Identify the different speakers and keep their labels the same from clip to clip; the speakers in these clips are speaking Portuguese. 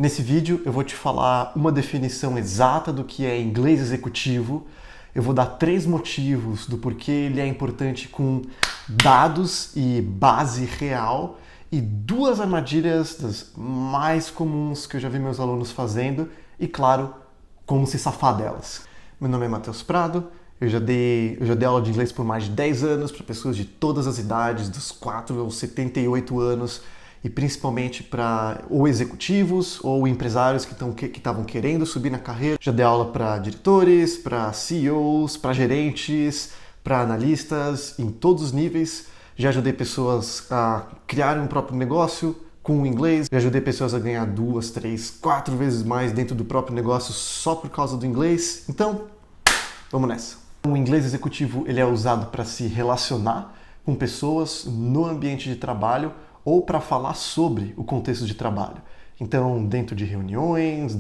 Speaker 1: Nesse vídeo eu vou te falar uma definição exata do que é inglês executivo. Eu vou dar 3 motivos do porquê ele é importante com dados e base real e 2 armadilhas das mais comuns que eu já vi meus alunos fazendo e, claro, como se safar delas. Meu nome é Matheus Prado, eu já dei aula de inglês por mais de 10 anos para pessoas de todas as idades, dos 4 aos 78 anos, e principalmente para ou executivos ou empresários que estavam querendo subir na carreira. Já dei aula para diretores, para CEOs, para gerentes, para analistas, em todos os níveis. Já ajudei pessoas a criarem um próprio negócio com o inglês. Já ajudei pessoas a ganhar 2, 3, 4 vezes mais dentro do próprio negócio só por causa do inglês. Então, vamos nessa. O inglês executivo ele é usado para se relacionar com pessoas no ambiente de trabalho ou para falar sobre o contexto de trabalho. Então, dentro de reuniões,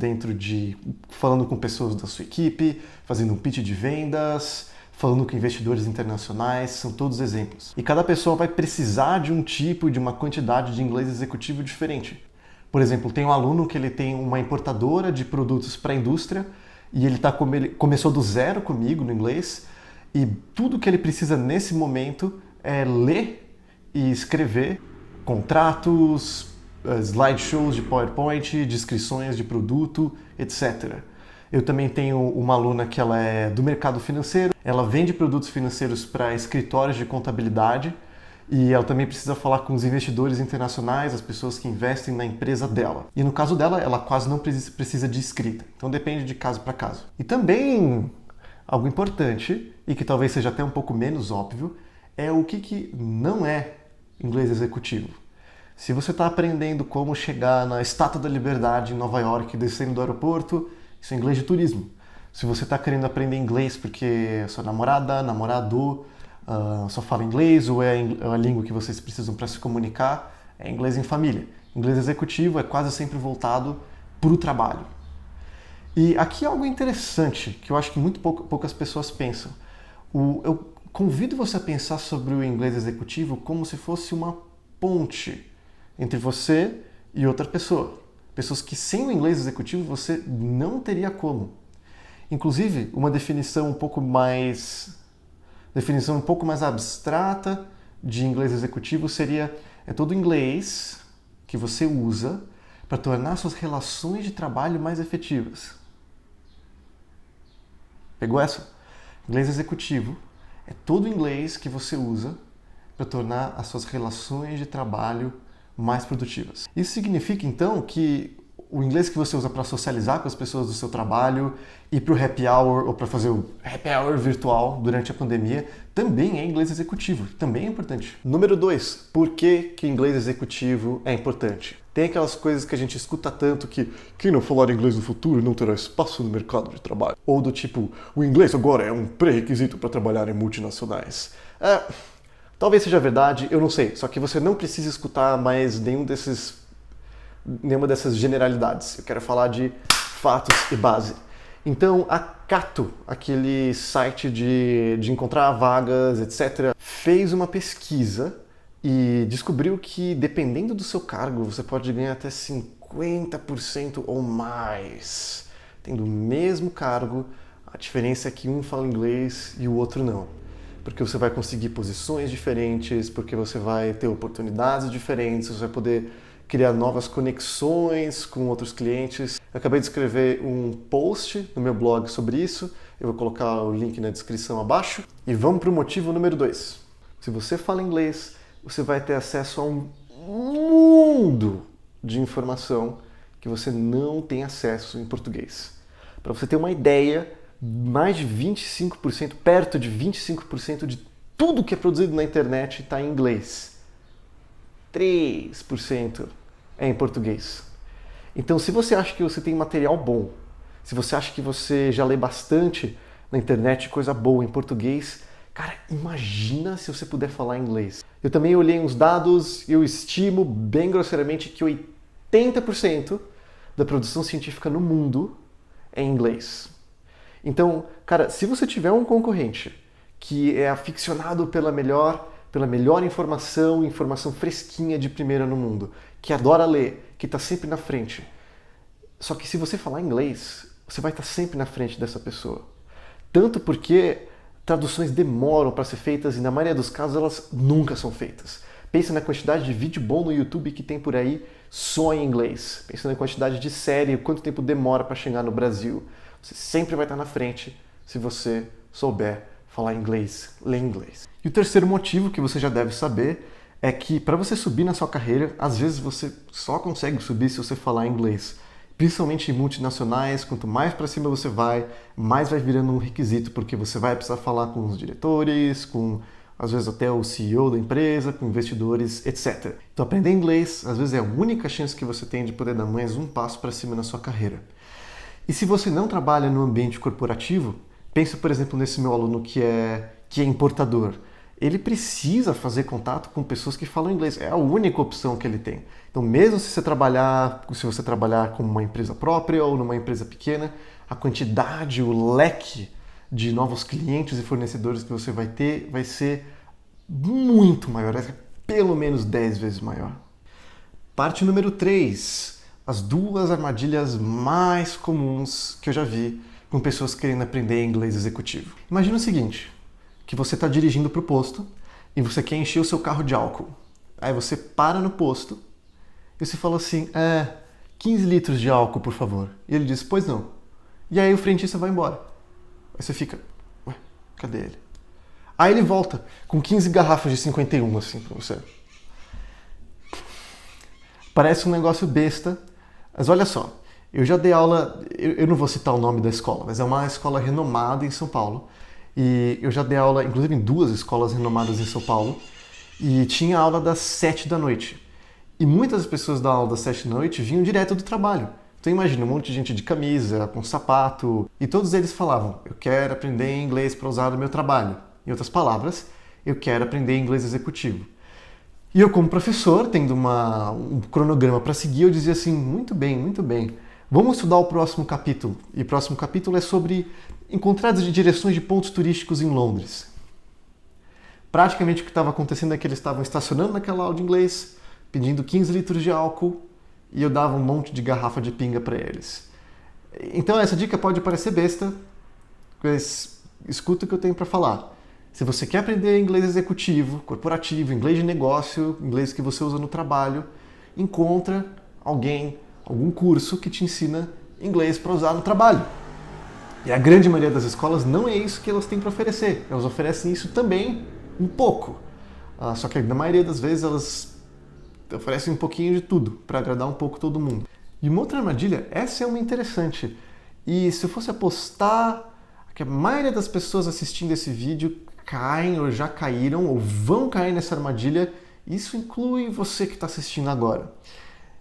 Speaker 1: falando com pessoas da sua equipe, fazendo um pitch de vendas, falando com investidores internacionais, são todos exemplos. E cada pessoa vai precisar de um tipo e de uma quantidade de inglês executivo diferente. Por exemplo, tem um aluno que ele tem uma importadora de produtos para a indústria e ele começou do zero comigo no inglês e tudo que ele precisa nesse momento é ler e escrever contratos, slideshows de PowerPoint, descrições de produto, etc. Eu também tenho uma aluna que ela é do mercado financeiro, ela vende produtos financeiros para escritórios de contabilidade e ela também precisa falar com os investidores internacionais, as pessoas que investem na empresa dela. E no caso dela, ela quase não precisa de escrita, então depende de caso para caso. E também algo importante, e que talvez seja até um pouco menos óbvio, é o que não é inglês executivo. Se você está aprendendo como chegar na Estátua da Liberdade em Nova York descendo do aeroporto, isso é inglês de turismo. Se você está querendo aprender inglês porque sua namorada, namorado só fala inglês ou é a língua que vocês precisam para se comunicar, é inglês em família. Inglês executivo é quase sempre voltado para o trabalho. E aqui é algo interessante que eu acho que poucas pessoas pensam. Eu convido você a pensar sobre o inglês executivo como se fosse uma ponte entre você e outra pessoa. Pessoas que sem o inglês executivo você não teria como. Inclusive, uma definição um pouco mais abstrata de inglês executivo seria todo o inglês que você usa para tornar suas relações de trabalho mais efetivas. Pegou essa? Inglês executivo é todo o inglês que você usa para tornar as suas relações de trabalho mais produtivas. Isso significa, então, que o inglês que você usa para socializar com as pessoas do seu trabalho, ir para o happy hour ou para fazer o happy hour virtual durante a pandemia, também é inglês executivo, também é importante. Número 2, por que inglês executivo é importante? Tem aquelas coisas que a gente escuta tanto que quem não falar inglês no futuro não terá espaço no mercado de trabalho. Ou do tipo, o inglês agora é um pré-requisito para trabalhar em multinacionais. Talvez seja verdade, eu não sei. Só que você não precisa escutar mais nenhuma dessas generalidades. Eu quero falar de fatos e base. Então, a Cato, aquele site de encontrar vagas, etc., fez uma pesquisa e descobriu que, dependendo do seu cargo, você pode ganhar até 50% ou mais. Tendo o mesmo cargo, a diferença é que um fala inglês e o outro não. Porque você vai conseguir posições diferentes, porque você vai ter oportunidades diferentes, você vai poder criar novas conexões com outros clientes. Eu acabei de escrever um post no meu blog sobre isso, eu vou colocar o link na descrição abaixo. E vamos para o motivo número 2. Se você fala inglês, você vai ter acesso a um mundo de informação que você não tem acesso em português. Para você ter uma ideia, mais de 25%, perto de 25% de tudo que é produzido na internet está em inglês. 3% é em português. Então, se você acha que você tem material bom, se você acha que você já lê bastante na internet, coisa boa em português, cara, imagina se você puder falar inglês. Eu também olhei uns dados e eu estimo bem grosseiramente que 80% da produção científica no mundo é em inglês. Então, cara, se você tiver um concorrente que é aficionado pela melhor informação fresquinha de primeira no mundo, que adora ler, que está sempre na frente, Só que se você falar inglês, você vai estar sempre na frente dessa pessoa. Tanto porque traduções demoram para ser feitas e na maioria dos casos elas nunca são feitas. Pensa na quantidade de vídeo bom no YouTube que tem por aí só em inglês. Pensa na quantidade de série, quanto tempo demora para chegar no Brasil. Você sempre vai estar na frente se você souber falar inglês, ler inglês. E o terceiro motivo que você já deve saber é que para você subir na sua carreira, às vezes você só consegue subir se você falar inglês. Principalmente em multinacionais, quanto mais para cima você vai, mais vai virando um requisito, porque você vai precisar falar com os diretores, com às vezes até o CEO da empresa, com investidores, etc. Então aprender inglês, às vezes é a única chance que você tem de poder dar mais um passo para cima na sua carreira. E se você não trabalha no ambiente corporativo, pensa, por exemplo, nesse meu aluno que é importador. Ele precisa fazer contato com pessoas que falam inglês. É a única opção que ele tem. Então, mesmo se você trabalhar como uma empresa própria ou numa empresa pequena, a quantidade, o leque de novos clientes e fornecedores que você vai ter vai ser muito maior, pelo menos 10 vezes maior. Parte número 3. As 2 armadilhas mais comuns que eu já vi com pessoas querendo aprender inglês executivo. Imagina o seguinte, que você está dirigindo para o posto e você quer encher o seu carro de álcool. Aí você para no posto e você fala assim, 15 litros de álcool, por favor. E ele diz, pois não. E aí o frentista vai embora. Aí você fica, ué, cadê ele? Aí ele volta com 15 garrafas de 51, assim, pra você. Parece um negócio besta, mas olha só. Eu já dei aula, eu não vou citar o nome da escola, mas é uma escola renomada em São Paulo. E eu já dei aula, inclusive, em 2 escolas renomadas em São Paulo. E tinha aula das 7 da noite. E muitas pessoas da aula das 7 da noite vinham direto do trabalho. Então imagina um monte de gente de camisa, com sapato. E todos eles falavam, eu quero aprender inglês para usar no meu trabalho. Em outras palavras, eu quero aprender inglês executivo. E eu, como professor, tendo um cronograma para seguir, eu dizia assim, muito bem, muito bem. Vamos estudar o próximo capítulo. E o próximo capítulo é sobre encontradas de direções de pontos turísticos em Londres. Praticamente o que estava acontecendo é que eles estavam estacionando naquela aula de inglês, pedindo 15 litros de álcool, e eu dava um monte de garrafa de pinga para eles. Então essa dica pode parecer besta, mas escuta o que eu tenho para falar. Se você quer aprender inglês executivo, corporativo, inglês de negócio, inglês que você usa no trabalho, encontra algum curso que te ensina inglês para usar no trabalho. E a grande maioria das escolas não é isso que elas têm para oferecer. Elas oferecem isso também um pouco. Só que na maioria das vezes elas oferecem um pouquinho de tudo, para agradar um pouco todo mundo. E uma outra armadilha, essa é uma interessante. E se eu fosse apostar que a maioria das pessoas assistindo esse vídeo caem ou já caíram ou vão cair nessa armadilha, isso inclui você que está assistindo agora.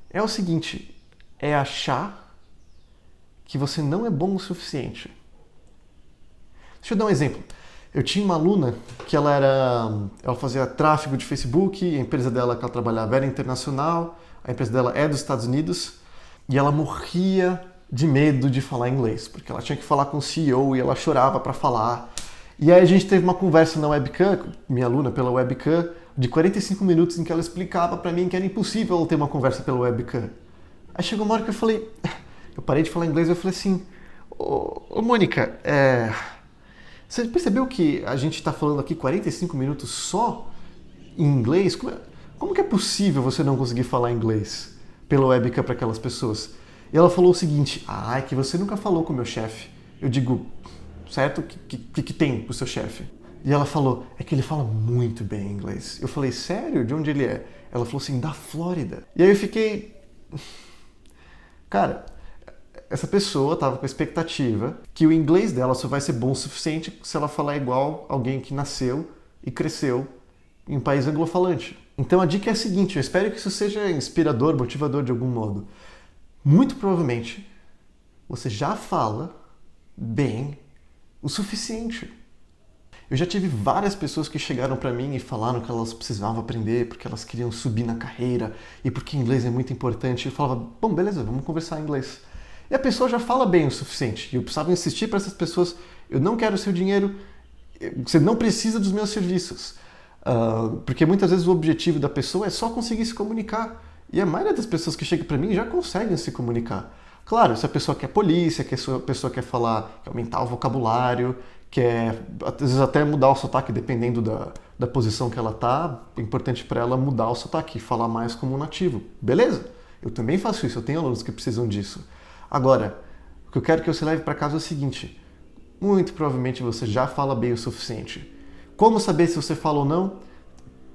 Speaker 1: É o seguinte, é achar que você não é bom o suficiente. Deixa eu dar um exemplo. Eu tinha uma aluna que ela fazia tráfego de Facebook, a empresa dela que ela trabalhava era internacional, a empresa dela é dos Estados Unidos, e ela morria de medo de falar inglês, porque ela tinha que falar com o CEO e ela chorava para falar. E aí a gente teve uma conversa na webcam, minha aluna pela webcam, de 45 minutos em que ela explicava para mim que era impossível ela ter uma conversa pela webcam. Aí chegou uma hora que eu parei de falar inglês e eu falei assim, ô Mônica, você percebeu que a gente está falando aqui 45 minutos só em inglês? Como que é possível você não conseguir falar inglês pela webcam para aquelas pessoas? E ela falou o seguinte, é que você nunca falou com o meu chefe. Eu digo, certo? O que tem o seu chefe? E ela falou, é que ele fala muito bem inglês. Eu falei, sério? De onde ele é? Ela falou assim, da Flórida. E aí eu fiquei... Cara, essa pessoa estava com a expectativa que o inglês dela só vai ser bom o suficiente se ela falar igual alguém que nasceu e cresceu em um país anglofalante. Então a dica é a seguinte, eu espero que isso seja inspirador, motivador de algum modo. Muito provavelmente você já fala bem o suficiente. Eu já tive várias pessoas que chegaram para mim e falaram que elas precisavam aprender porque elas queriam subir na carreira e porque inglês é muito importante. Eu falava, bom, beleza, vamos conversar em inglês. E a pessoa já fala bem o suficiente. E eu precisava insistir para essas pessoas, eu não quero o seu dinheiro, você não precisa dos meus serviços. Porque muitas vezes o objetivo da pessoa é só conseguir se comunicar. E a maioria das pessoas que chegam para mim já conseguem se comunicar. Claro, se a pessoa quer polícia, que a pessoa quer falar, quer aumentar o vocabulário, quer às vezes até mudar o sotaque, dependendo da posição que ela tá, é importante para ela mudar o sotaque e falar mais como um nativo. Beleza, eu também faço isso, eu tenho alunos que precisam disso. Agora, o que eu quero que você leve para casa é o seguinte: muito provavelmente você já fala bem o suficiente. Como saber se você fala ou não?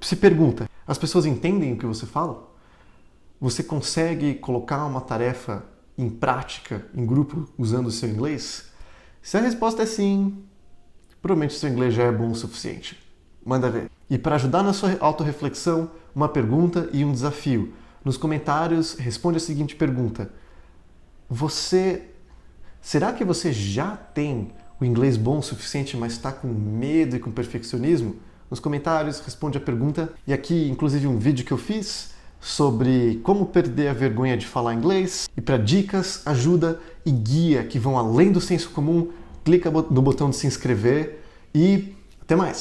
Speaker 1: Se pergunta, as pessoas entendem o que você fala? Você consegue colocar uma tarefa em prática, em grupo, usando o seu inglês? Se a resposta é sim, provavelmente o seu inglês já é bom o suficiente. Manda ver. E para ajudar na sua autorreflexão, uma pergunta e um desafio. Nos comentários, responde a seguinte pergunta: será que você já tem o inglês bom o suficiente, mas está com medo e com perfeccionismo? Nos comentários, responde a pergunta. E aqui, inclusive, um vídeo que eu fiz sobre como perder a vergonha de falar inglês. E para dicas, ajuda e guia que vão além do senso comum, clica no botão de se inscrever e até mais!